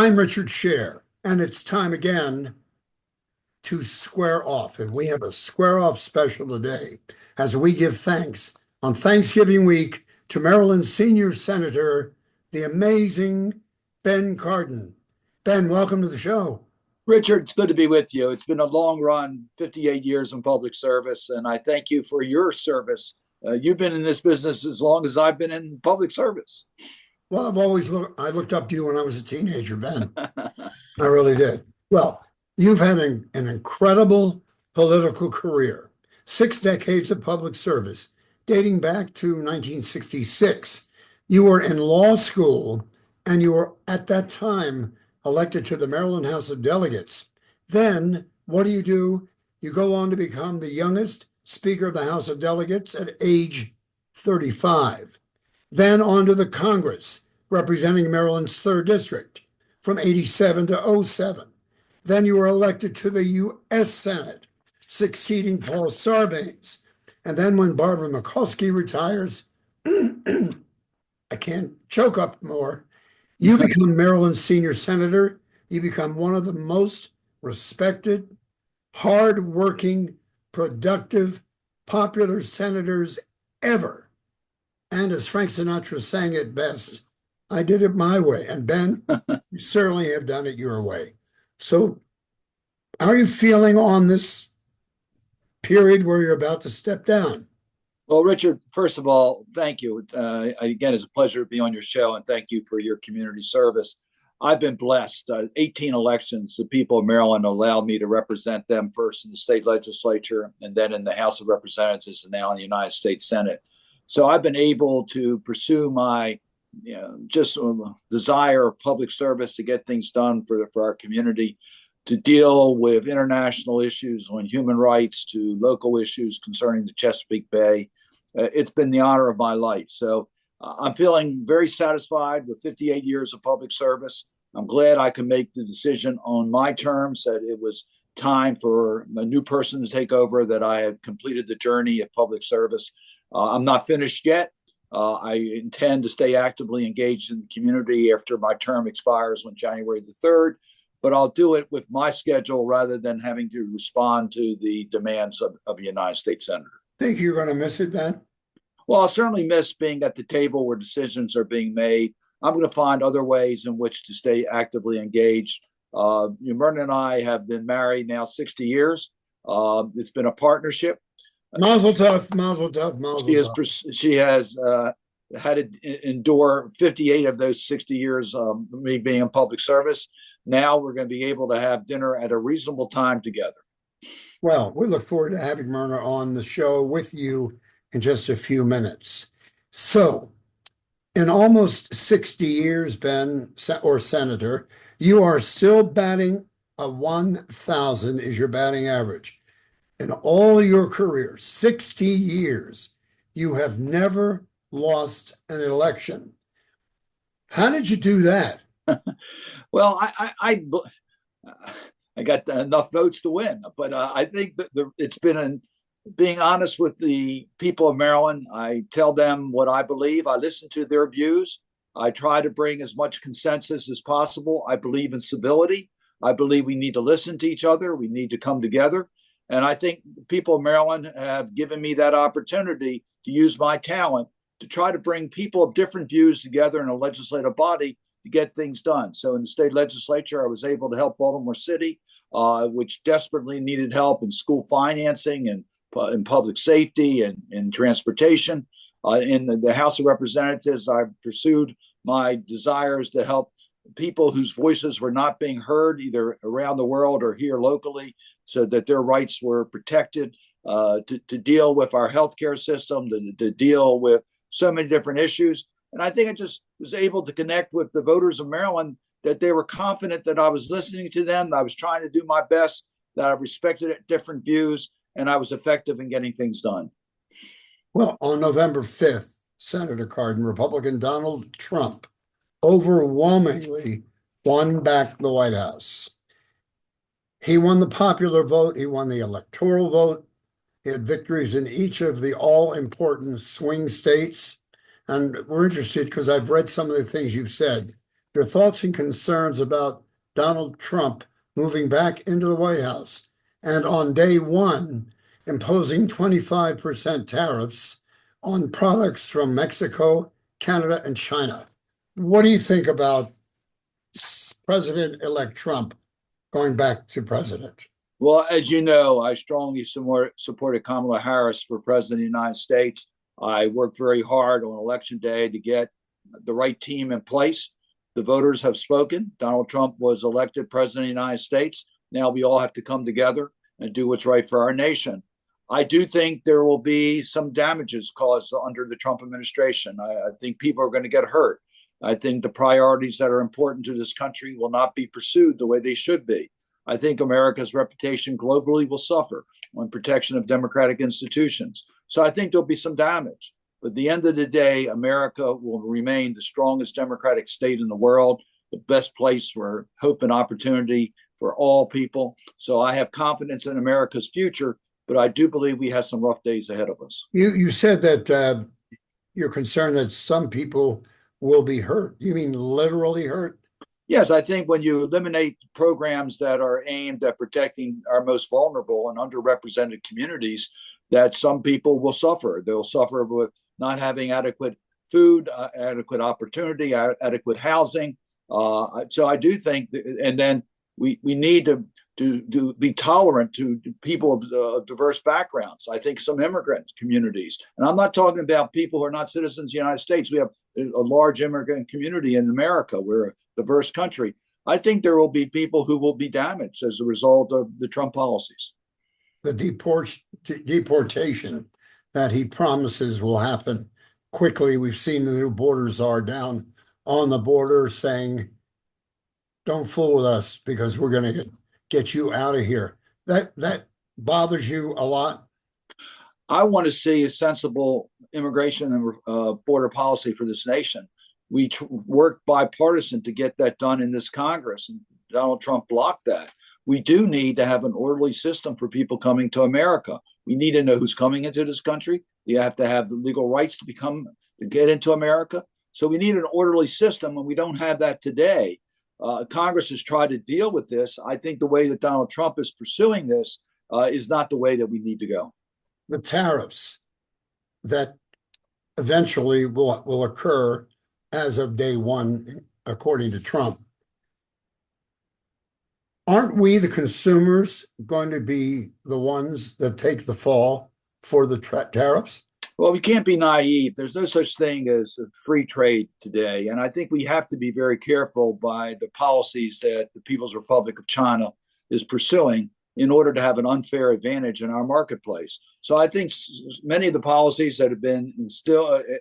I'm Richard Sher, and it's time again to square off. And we have a square off special today as we give thanks on Thanksgiving week to Maryland Senior Senator, the amazing Ben Cardin. Ben, welcome to the show. Richard, it's good to be with you. It's been a long run, 58 years in public service, and I thank you for your service. You've been in this business as long as I've been in public service. Well, I looked up to you when I was a teenager, Ben. I really did. Well, you've had an incredible political career, 6 decades of public service, dating back to 1966. You were in law school, and you were at that time elected to the Maryland House of Delegates. Then, what do? You go on to become the youngest Speaker of the House of Delegates at age 35. Then on to the Congress, representing Maryland's 3rd District from 87 to 07. Then you were elected to the U.S. Senate, succeeding Paul Sarbanes. And then when Barbara McCoskey retires, I can't choke up more, you become Maryland's senior senator. You become one of the most respected, hard-working, productive, popular senators ever. And as Frank Sinatra sang it best, I did it my way. And Ben, you certainly have done it your way. So how are you feeling on this period where you're about to step down? Well, Richard, first of all, thank you. Again, it's a pleasure to be on your show, and thank you for your community service. I've been blessed. 18 elections, the people of Maryland allowed me to represent them first in the state legislature and then in the House of Representatives and now in the United States Senate. So I've been able to pursue my just desire of public service to get things done for our community, to deal with international issues on human rights to local issues concerning the Chesapeake Bay. It's been the honor of my life. So I'm feeling very satisfied with 58 years of public service. I'm glad I could make the decision on my terms that it was time for a new person to take over, that I have completed the journey of public service. I'm not finished yet. I intend to stay actively engaged in the community after my term expires on January the 3rd, but I'll do it with my schedule rather than having to respond to the demands of a United States Senator. Think you're going to miss it, Ben? Well, I'll certainly miss being at the table where decisions are being made. I'm going to find other ways in which to stay actively engaged. Myrna and I have been married now 60 years. It's been a partnership. Mazel tov, mazel tov, mazel tov. She has had to endure 58 of those 60 years of me being in public service. Now we're going to be able to have dinner at a reasonable time together. Well, we look forward to having Myrna on the show with you in just a few minutes. So, in almost 60 years, Ben, or Senator, you are still batting a 1,000 is your batting average. In all your career, 60 years, you have never lost an election. How did you do that? Well, I got enough votes to win, but I think that it's been being honest with the people of Maryland. I tell them what I believe. I listen to their views. I try to bring as much consensus as possible. I believe in civility. I believe we need to listen to each other. We need to come together. And I think the people of Maryland have given me that opportunity to use my talent to try to bring people of different views together in a legislative body to get things done. So in the state legislature, I was able to help Baltimore City, which desperately needed help in school financing and in public safety and in transportation. In the House of Representatives, I pursued my desires to help people whose voices were not being heard either around the world or here locally, so that their rights were protected, to deal with our healthcare system, to deal with so many different issues. And I think I just was able to connect with the voters of Maryland, that they were confident that I was listening to them, that I was trying to do my best, that I respected different views, and I was effective in getting things done. Well, on November 5th, Senator Cardin, Republican Donald Trump overwhelmingly won back the White House. He won the popular vote. He won the electoral vote. He had victories in each of the all-important swing states. And we're interested because I've read some of the things you've said. your thoughts and concerns about Donald Trump moving back into the White House and on day one imposing 25% tariffs on products from Mexico, Canada, and China. What do you think about President-elect Trump going back to president? Well, as you know, I strongly supported Kamala Harris for president of the United States. I worked very hard on election day to get the right team in place. The voters have spoken. Donald Trump was elected president of the United States. Now we all have to come together and do what's right for our nation. I do think there will be some damages caused under the Trump administration. I think people are going to get hurt. I think the priorities that are important to this country will not be pursued the way they should be. I think America's reputation globally will suffer on protection of democratic institutions. So I think there'll be some damage. But at the end of the day, America will remain the strongest democratic state in the world, the best place for hope and opportunity for all people. So I have confidence in America's future, but I do believe we have some rough days ahead of us. You said that you're concerned that some people will be hurt. You mean literally hurt? Yes, I think when you eliminate programs that are aimed at protecting our most vulnerable and underrepresented communities, that some people will suffer. They'll suffer with not having adequate food, adequate opportunity, adequate housing. So I do think, and then we need to be tolerant to people of diverse backgrounds. I think some immigrant communities, and I'm not talking about people who are not citizens of the United States. We have a large immigrant community in America. We're a diverse country. I think there will be people who will be damaged as a result of the Trump policies. The deportation that he promises will happen quickly. We've seen the new border czar down on the border saying, don't fool with us because we're going to get you out of here. That bothers you a lot? I want to see a sensible immigration and border policy for this nation. We worked bipartisan to get that done in this Congress, and Donald Trump blocked that. We do need to have an orderly system for people coming to America. We need to know who's coming into this country. You have to have the legal rights to get into America. So we need an orderly system, and we don't have that today. Congress has tried to deal with this. I think the way that Donald Trump is pursuing this is not the way that we need to go. The tariffs that eventually will occur as of day one, according to Trump. Aren't we, the consumers, going to be the ones that take the fall for the tariffs? Well, we can't be naive. There's no such thing as free trade today. And I think we have to be very careful by the policies that the People's Republic of China is pursuing in order to have an unfair advantage in our marketplace. So I think many of the policies that have been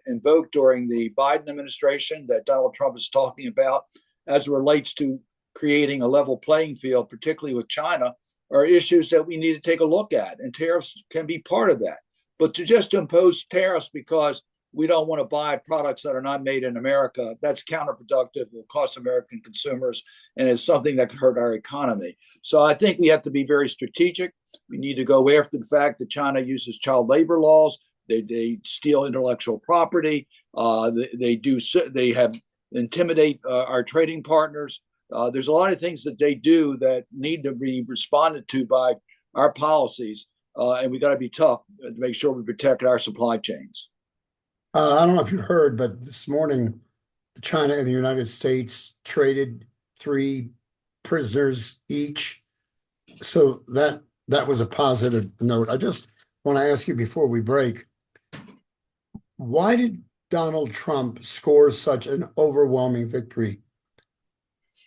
invoked during the Biden administration that Donald Trump is talking about as it relates to creating a level playing field, particularly with China, are issues that we need to take a look at. And tariffs can be part of that. But to just impose tariffs because we don't want to buy products that are not made in America, that's counterproductive. It will cost American consumers, and it's something that could hurt our economy. So I think we have to be very strategic. We need to go after the fact that China uses child labor laws. They steal intellectual property. They have intimidate our trading partners. There's a lot of things that they do that need to be responded to by our policies. And we got to be tough to make sure we protect our supply chains. I don't know if you heard, but this morning, China and the United States traded 3 prisoners each. So that was a positive note. I just want to ask you before we break, why did Donald Trump score such an overwhelming victory?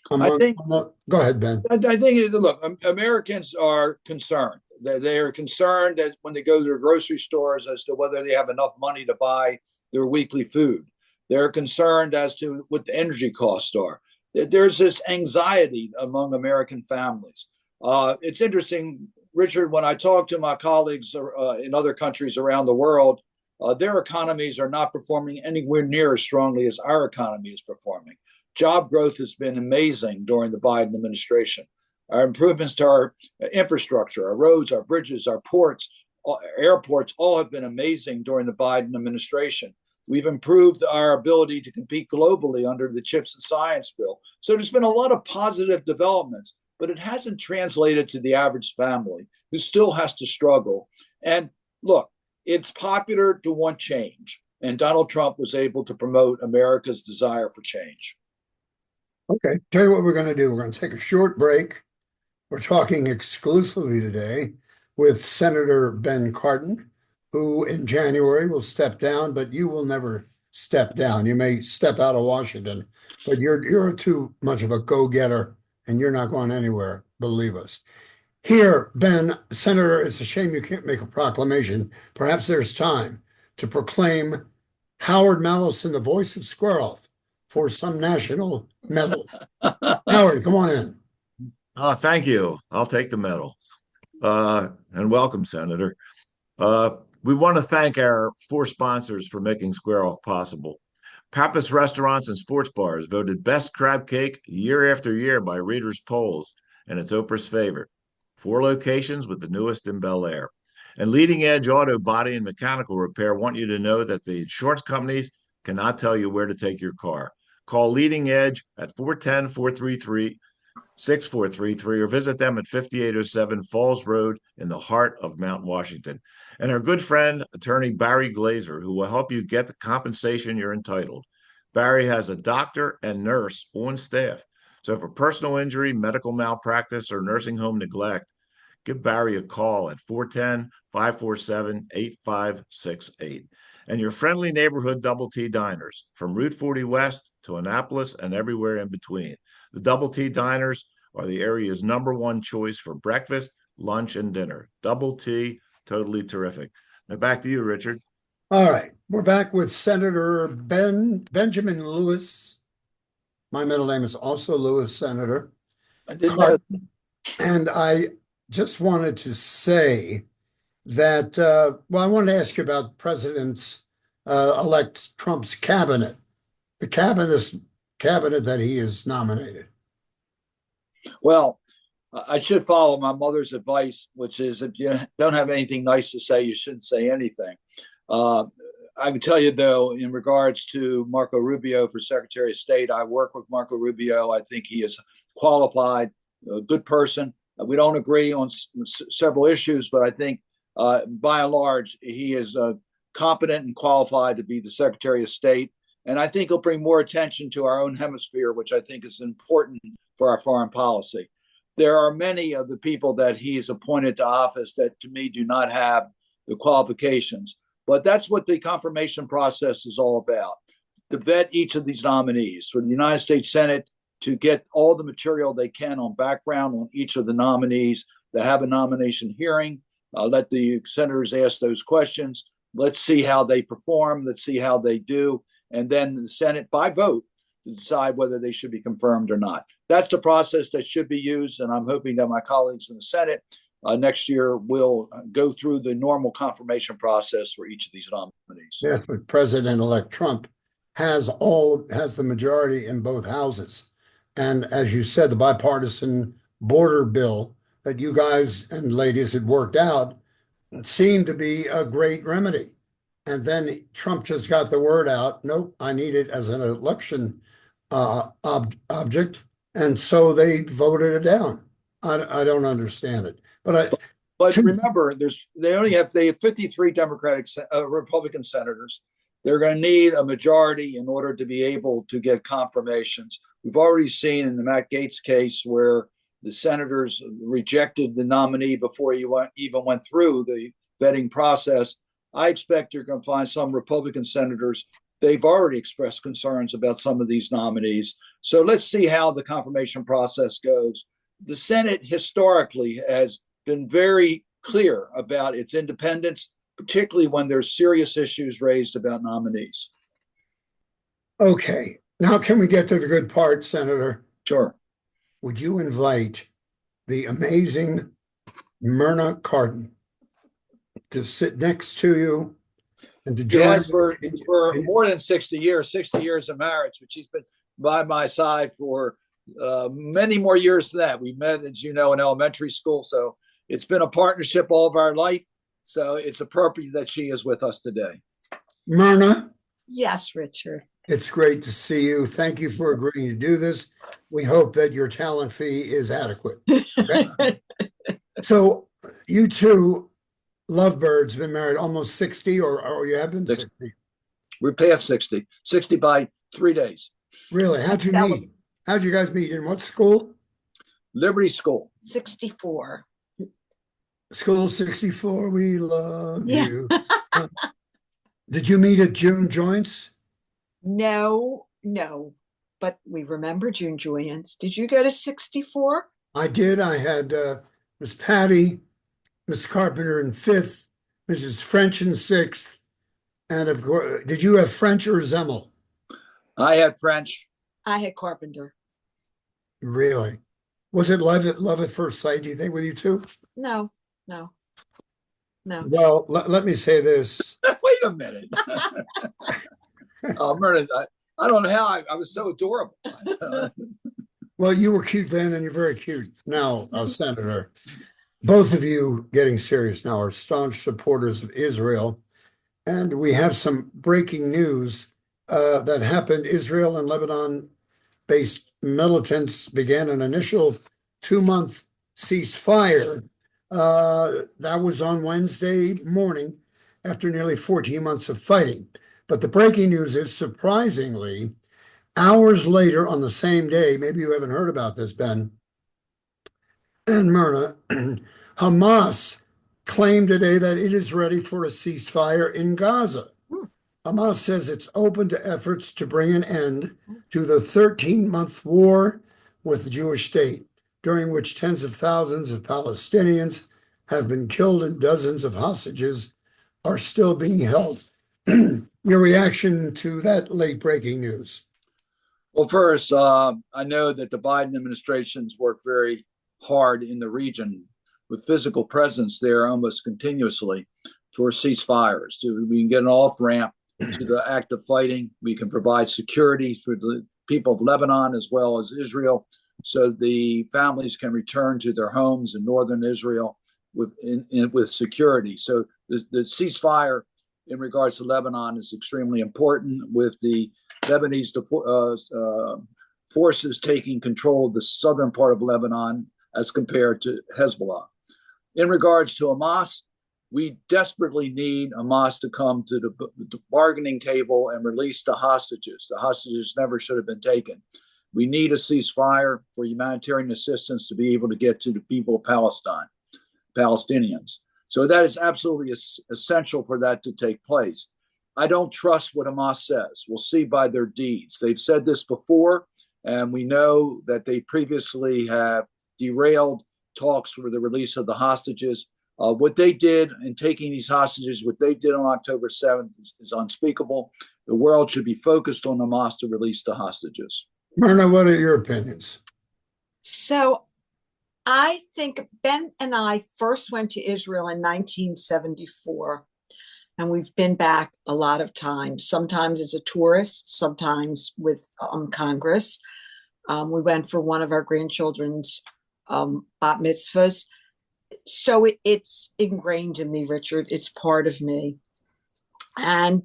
Go ahead, Ben. I think, look, Americans are concerned. They are concerned that when they go to their grocery stores as to whether they have enough money to buy their weekly food. They're concerned as to what the energy costs are. There's this anxiety among American families. It's interesting, Richard, when I talk to my colleagues in other countries around the world, their economies are not performing anywhere near as strongly as our economy is performing. Job growth has been amazing during the Biden administration. Our improvements to our infrastructure, our roads, our bridges, our ports, airports, all have been amazing during the Biden administration. We've improved our ability to compete globally under the Chips and Science Bill. So there's been a lot of positive developments, but it hasn't translated to the average family who still has to struggle. And look, it's popular to want change. And Donald Trump was able to promote America's desire for change. Okay, tell you what we're going to do. We're going to take a short break. We're talking exclusively today with Senator Ben Cardin, who in January will step down, but you will never step down. You may step out of Washington, but you're too much of a go-getter and you're not going anywhere, believe us. Here, Ben, Senator, it's a shame you can't make a proclamation. Perhaps there's time to proclaim Howard Mallison, the voice of Squirrel, for some national medal. Howard, come on in. Oh, thank you. I'll take the medal. And welcome, Senator. We want to thank our 4 sponsors for making Square Off possible. Pappas Restaurants and Sports Bars voted best crab cake year after year by readers' polls, and it's Oprah's favorite. 4 locations with the newest in Bel Air. And Leading Edge Auto Body and Mechanical Repair want you to know that the insurance companies cannot tell you where to take your car. Call Leading Edge at 410-433-6433 or visit them at 5807 Falls Road in the heart of Mount Washington. And our good friend, attorney Barry Glazer, who will help you get the compensation you're entitled. Barry has a doctor and nurse on staff. So for personal injury, medical malpractice, or nursing home neglect, give Barry a call at 410-547-8568. And your friendly neighborhood Double T Diners, from Route 40 West to Annapolis and everywhere in between. The Double T Diners are the area's #1 choice for breakfast, lunch, and dinner. Double T, totally terrific. Now back to you, Richard. All right, we're back with Senator Benjamin Lewis. My middle name is also Lewis, Senator. I didn't know. And I just wanted to say that, well, I wanted to ask you about President-elect Trump's cabinet, the cabinet that he has nominated. Well, I should follow my mother's advice, which is if you don't have anything nice to say, you shouldn't say anything. I can tell you, though, in regards to Marco Rubio for Secretary of State, I work with Marco Rubio. I think he is qualified, a good person. We don't agree on several issues, but I think by and large, he is competent and qualified to be the Secretary of State. And I think he'll bring more attention to our own hemisphere, which I think is important for our foreign policy. There are many of the people that he's appointed to office that, to me, do not have the qualifications. But that's what the confirmation process is all about, to vet each of these nominees. For the United States Senate to get all the material they can on background on each of the nominees, to have a nomination hearing, let the senators ask those questions. Let's see how they perform. Let's see how they do. And then the Senate, by vote, to decide whether they should be confirmed or not. That's the process that should be used. And I'm hoping that my colleagues in the Senate next year will go through the normal confirmation process for each of these nominees. Yes, but President-elect Trump has the majority in both houses. And as you said, the bipartisan border bill that you guys and ladies had worked out seemed to be a great remedy. And then Trump just got the word out, nope, I need it as an election object. And so they voted it down. I don't understand it. But remember, they have 53 Republican senators. They're going to need a majority in order to be able to get confirmations. We've already seen in the Matt Gaetz case where the senators rejected the nominee before he even went through the vetting process. I expect you're going to find some Republican senators. They've already expressed concerns about some of these nominees. So let's see how the confirmation process goes. The Senate historically has been very clear about its independence, particularly when there's serious issues raised about nominees. Okay. Now, can we get to the good part, Senator? Sure. Would you invite the amazing Myrna Cardin to sit next to you and to join? Yes, for more than 60 years of marriage, but she's been by my side for many more years than that. We met, as you know, in elementary school. So it's been a partnership all of our life. So it's appropriate that she is with us today. Myrna, Yes, Richard. It's great to see you. Thank you for agreeing to do this. We hope that your talent fee is adequate. Okay? So you two lovebirds been married almost 60 or you have been 60? We're past 60, 60 by 3 days. Really? How'd you meet? How'd you guys meet? In what school? Liberty School. 64. School 64, we love Yeah. you. Did you meet at June Joints? No, but we remember June Joyance. Did you go to 64? I did. I had Miss Patty, Miss Carpenter in 5th, Mrs. French in 6th, and of course, did you have French or Zemmel? I had French. I had Carpenter. Really? Was it love at first sight, do you think, with you two? No. Well, let me say this. Wait a minute. Myrna, I don't know how I was so adorable. Well, you were cute then, and you're very cute now, Senator. Both of you, getting serious now, are staunch supporters of Israel. And we have some breaking news that happened. Israel and Lebanon-based militants began an initial 2-month ceasefire. That was on Wednesday morning after nearly 14 months of fighting. But the breaking news is, surprisingly, hours later on the same day, maybe you haven't heard about this, Ben and Myrna, Hamas claimed today that it is ready for a ceasefire in Gaza. Hamas says it's open to efforts to bring an end to the 13-month war with the Jewish state, during which tens of thousands of Palestinians have been killed and dozens of hostages are still being held. Your reaction to that late breaking news? Well, first, I know that the Biden administration's worked very hard in the region with physical presence there almost continuously for ceasefires. So we can get an off ramp to the act of fighting. We can provide security for the people of Lebanon as well as Israel, so the families can return to their homes in northern Israel with security. So the ceasefire in regards to Lebanon is extremely important, with the Lebanese forces taking control of the southern part of Lebanon as compared to Hezbollah. In regards to Hamas, we desperately need Hamas to come to the bargaining table and release the hostages. The hostages never should have been taken. We need a ceasefire for humanitarian assistance to be able to get to the people of Palestine, Palestinians. So that is absolutely essential for that to take place. I don't trust what Hamas says. We'll see by their deeds. They've said this before, and we know that they previously have derailed talks for the release of the hostages. What they did in taking these hostages, what they did on October 7th is unspeakable. The world should be focused on Hamas to release the hostages. Myrna, what are your opinions? So I think Ben and I first went to Israel in 1974, and we've been back a lot of times, sometimes as a tourist, sometimes with Congress. We went for one of our grandchildren's bat mitzvahs. So it's ingrained in me, Richard. It's part of me. And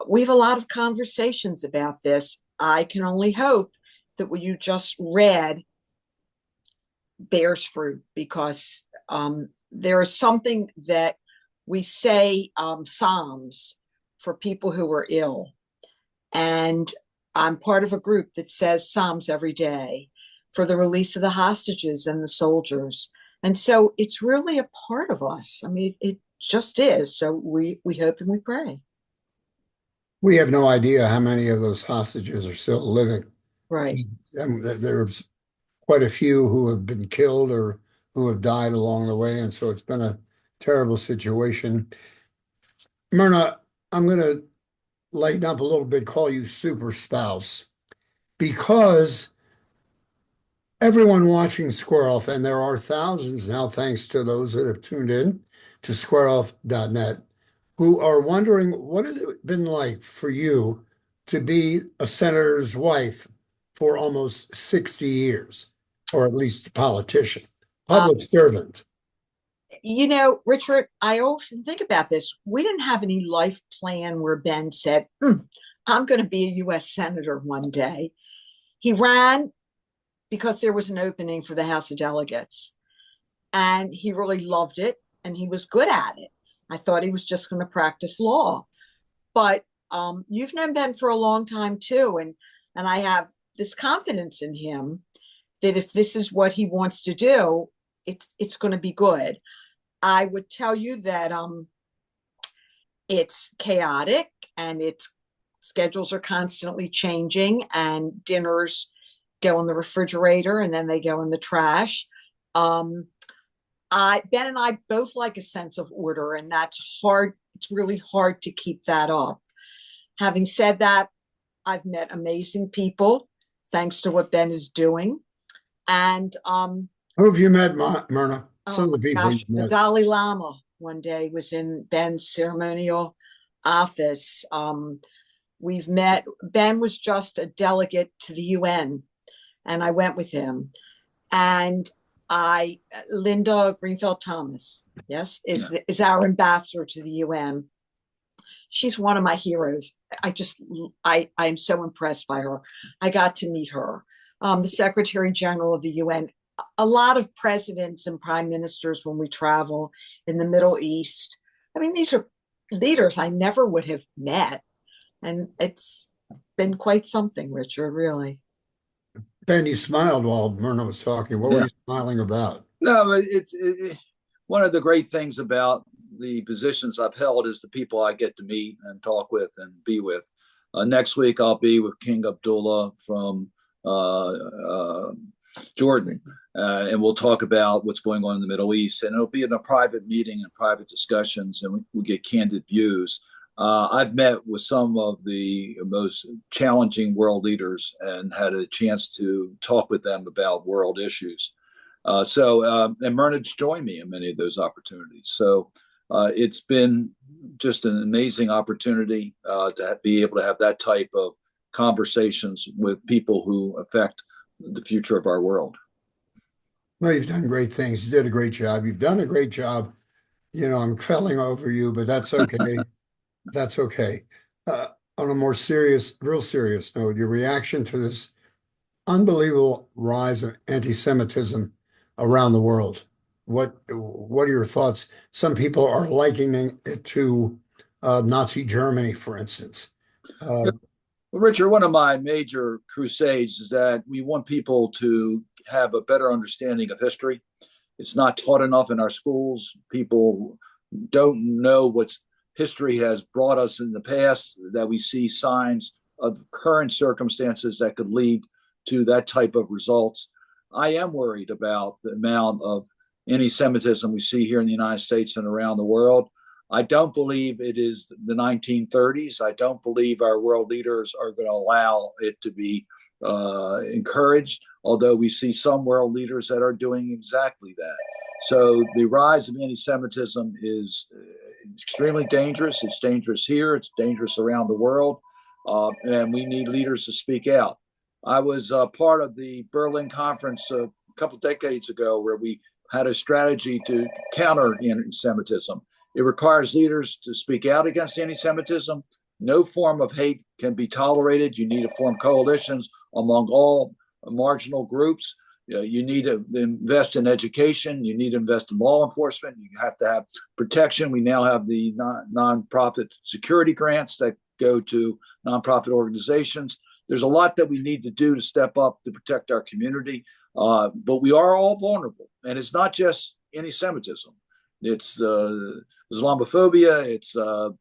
we have a lot of conversations about this. I can only hope that what you just read bears fruit, because there is something that we say Psalms for people who are ill. And I'm part of a group that says Psalms every day for the release of the hostages and the soldiers. And so it's really a part of us. I mean, it just is. So we hope and we pray. We have no idea how many of those hostages are still living. Right. There's quite a few who have been killed or who have died along the way. And so it's been a terrible situation. Myrna, I'm going to lighten up a little bit, call you super spouse, because everyone watching Square Off, and there are thousands now, thanks to those that have tuned in to squareoff.net, who are wondering, what has it been like for you to be a senator's wife for almost 60 years, or at least a politician, public servant? Richard, I often think about this. We didn't have any life plan where Ben said, I'm going to be a U.S. Senator one day. He ran because there was an opening for the House of Delegates, and he really loved it, and he was good at it. I thought he was just going to practice law. But you've known Ben for a long time, too, and I have this confidence in him that if this is what he wants to do, it's going to be good. I would tell you that it's chaotic, and its schedules are constantly changing, and dinners go in the refrigerator and then they go in the trash. Ben and I both like a sense of order, and that's hard. It's really hard to keep that up. Having said that, I've met amazing people thanks to what Ben is doing. And Who have you met, Myrna? Some of the people gosh, you've met. the Dalai Lama one day was in Ben's ceremonial office. We've met. Ben was just a delegate to the UN, and I went with him. And Linda Greenfield Thomas, yes, is our ambassador to the UN. She's one of my heroes. I'm so impressed by her. I got to meet her. The Secretary General of the UN, a lot of presidents and prime ministers when we travel in the Middle East. I mean, these are leaders I never would have met. And it's been quite something, Richard, really. Ben, you smiled while Myrna was talking. What were you smiling about? No, it's one of the great things about the positions I've held is the people I get to meet and talk with and be with. Next week, I'll be with King Abdullah from Jordan, and we'll talk about what's going on in the Middle East. And it'll be in a private meeting and private discussions, and we'll get candid views. I've met with some of the most challenging world leaders and had a chance to talk with them about world issues. And Myrna's joined me in many of those opportunities. So it's been just an amazing opportunity to be able to have that type of conversations with people who affect the future of our world. Well, you've done great things. You did a great job. You've done a great job. I'm felling over you, but that's okay. That's okay. On a more real serious note, your reaction to this unbelievable rise of anti-Semitism around the world. What are your thoughts? Some people are likening it to Nazi Germany, for instance. Well, Richard, one of my major crusades is that we want people to have a better understanding of history. It's not taught enough in our schools. People don't know what history has brought us in the past, that we see signs of current circumstances that could lead to that type of results. I am worried about the amount of anti-Semitism we see here in the United States and around the world. I don't believe it is the 1930s. I don't believe our world leaders are going to allow it to be encouraged, although we see some world leaders that are doing exactly that. So the rise of anti-Semitism is extremely dangerous. It's dangerous here. It's dangerous around the world. And we need leaders to speak out. I was part of the Berlin conference a couple of decades ago where we had a strategy to counter anti-Semitism. It requires leaders to speak out against anti-Semitism. No form of hate can be tolerated. You need to form coalitions among all marginal groups. You need to invest in education. You need to invest in law enforcement. You have to have protection. We now have the nonprofit security grants that go to nonprofit organizations. There's a lot that we need to do to step up to protect our community. But we are all vulnerable. And it's not just anti-Semitism. It's Islamophobia. It's the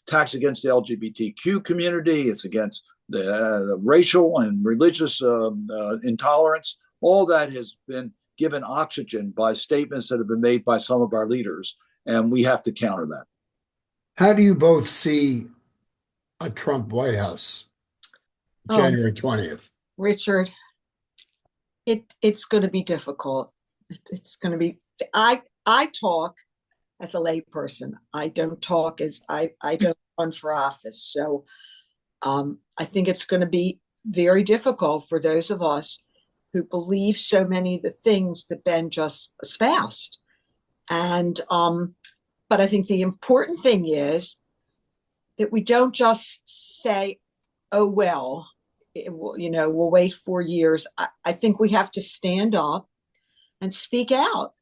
attacks against the LGBTQ community. It's against the racial and religious intolerance. All that has been given oxygen by statements that have been made by some of our leaders, and we have to counter that. How do you both see a Trump White House, January 20th? Richard, it's going to be difficult. It's going to be. I talk as a layperson. I don't talk as I don't run for office. So I think it's going to be very difficult for those of us who believe so many of the things that Ben just espoused. And but I think the important thing is that we don't just say, oh well, we'll wait 4 years. I think we have to stand up and speak out.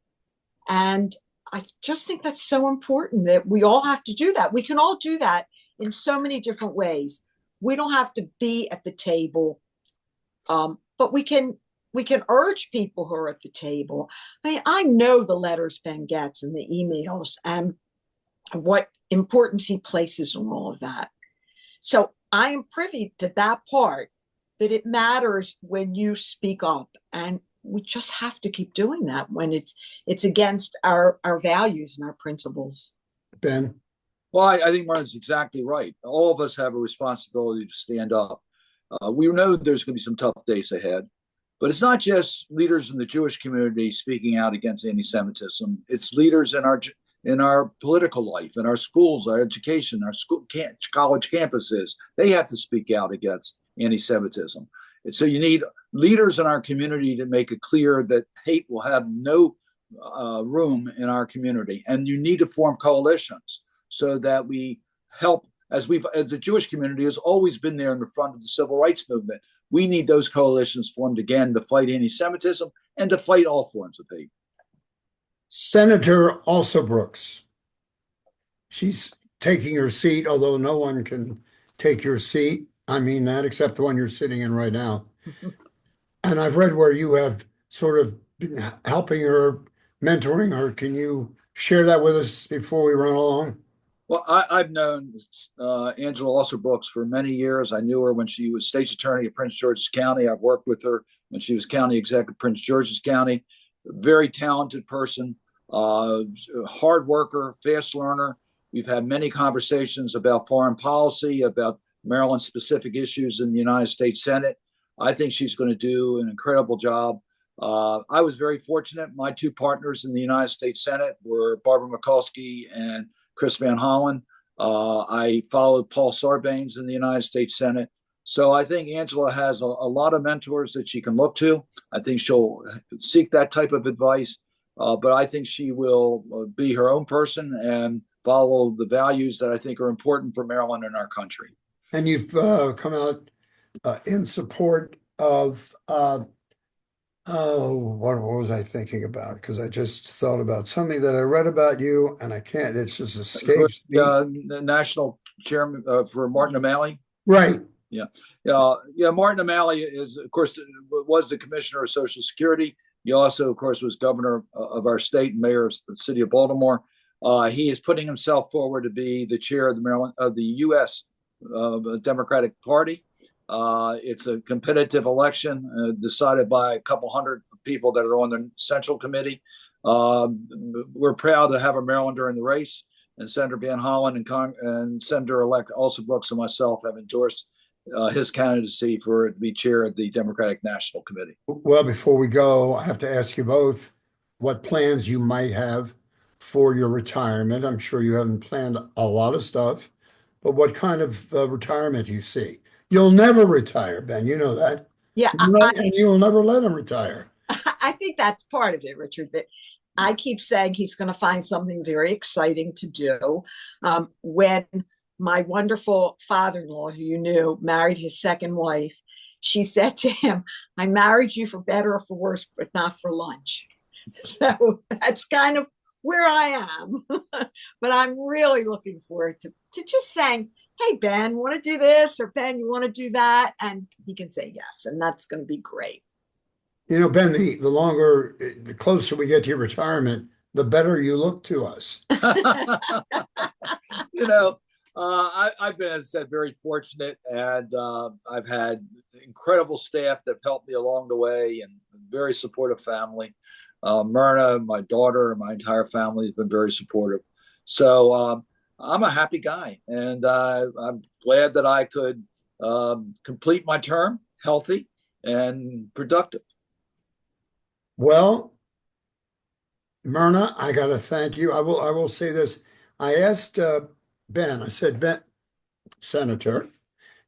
And I just think that's so important that we all have to do that. We can all do that in so many different ways. We don't have to be at the table, but we can urge people who are at the table. I mean, I know the letters Ben gets and the emails and what importance he places on all of that. So I am privy to that part, that it matters when you speak up, and we just have to keep doing that when it's against our values and our principles. Ben? Well, I think Myrna's exactly right. All of us have a responsibility to stand up. We know there's going to be some tough days ahead, but it's not just leaders in the Jewish community speaking out against anti-Semitism. It's leaders in our political life, in our schools, our education, our college campuses. They have to speak out against anti-Semitism. And so you need leaders in our community to make it clear that hate will have no room in our community. And you need to form coalitions so that we help, as the Jewish community has always been there in the front of the civil rights movement. We need those coalitions formed again to fight anti-Semitism and to fight all forms of hate. Senator also Brooks. She's taking her seat, although no one can take your seat. I mean that, except the one you're sitting in right now. And I've read where you have sort of been helping her, mentoring her. Can you share that with us before we run along? Well, I've known Angela also Brooks for many years. I knew her when she was state's attorney of Prince George's County. I've worked with her when she was county executive of Prince George's County. Very talented person, hard worker, fast learner. We've had many conversations about foreign policy, about Maryland specific issues in the United States Senate. I think she's going to do an incredible job. I was very fortunate. My two partners in the United States Senate were Barbara Mikulski and Chris Van Hollen. I followed Paul Sarbanes in the United States Senate. So I think Angela has a lot of mentors that she can look to. I think she'll seek that type of advice, but I think she will be her own person and follow the values that I think are important for Maryland and our country. And you've come out in support of, what was I thinking about? Because I just thought about something that I read about you, and I can't, it's just escapes me. The national chairman for Martin O'Malley. Right. Yeah. Martin O'Malley is, of course, was the commissioner of Social Security. He also, of course, was governor of our state and mayor of the city of Baltimore. He is putting himself forward to be the chair of the U.S. Democratic Party. It's a competitive election decided by a couple hundred people that are on the Central Committee. We're proud to have a Marylander in the race, and Senator Ben Cardin and Senator-elect also Brooks and myself have endorsed his candidacy to be chair of the Democratic National Committee. Well, before we go, I have to ask you both what plans you might have for your retirement. I'm sure you haven't planned a lot of stuff, but what kind of retirement do you see? You'll never retire, Ben. You know that. Yeah. And you'll never let him retire. I think that's part of it, Richard, that I keep saying he's going to find something very exciting to do. When my wonderful father-in-law, who you knew, married his second wife, she said to him, I married you for better or for worse, but not for lunch. So that's kind of where I am. But I'm really looking forward to just saying, hey, Ben, want to do this? Or Ben, you want to do that? And he can say yes. And that's going to be great. You know, Ben, the closer we get to your retirement, the better you look to us. I've been, as I said, very fortunate, and I've had incredible staff that helped me along the way, and very supportive family. Myrna, my daughter, my entire family has been very supportive. So I'm a happy guy, and I'm glad that I could complete my term healthy and productive. Well, Myrna, I got to thank you. I will say this. I asked Ben, I said, Ben, Senator,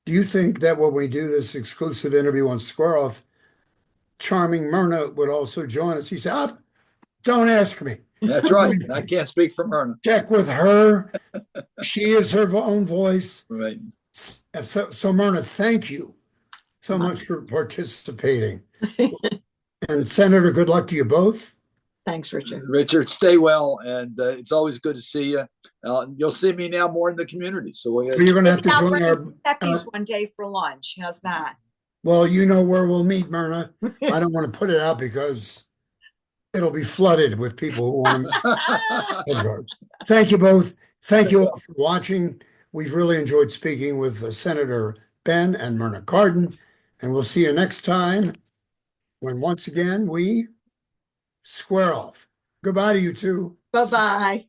do you think that when we do this exclusive interview on Square Off, charming Myrna would also join us? He said, Don't ask me. That's right. I can't speak for Myrna. Check with her. She is her own voice. Right. So Myrna, thank you so much for participating. And Senator, good luck to you both. Thanks, Richard. Richard, stay well, and it's always good to see you. You'll see me now more in the community. So You're going to have to Maybe I'll join bring our. Becky's one day for lunch. How's that? Well, you know where we'll meet, Myrna. I don't want to put it out because it'll be flooded with people who want to. Thank you both. Thank you all for watching. We've really enjoyed speaking with Senator Ben and Myrna Cardin, and we'll see you next time when once again we square off. Goodbye to you two. Bye-bye.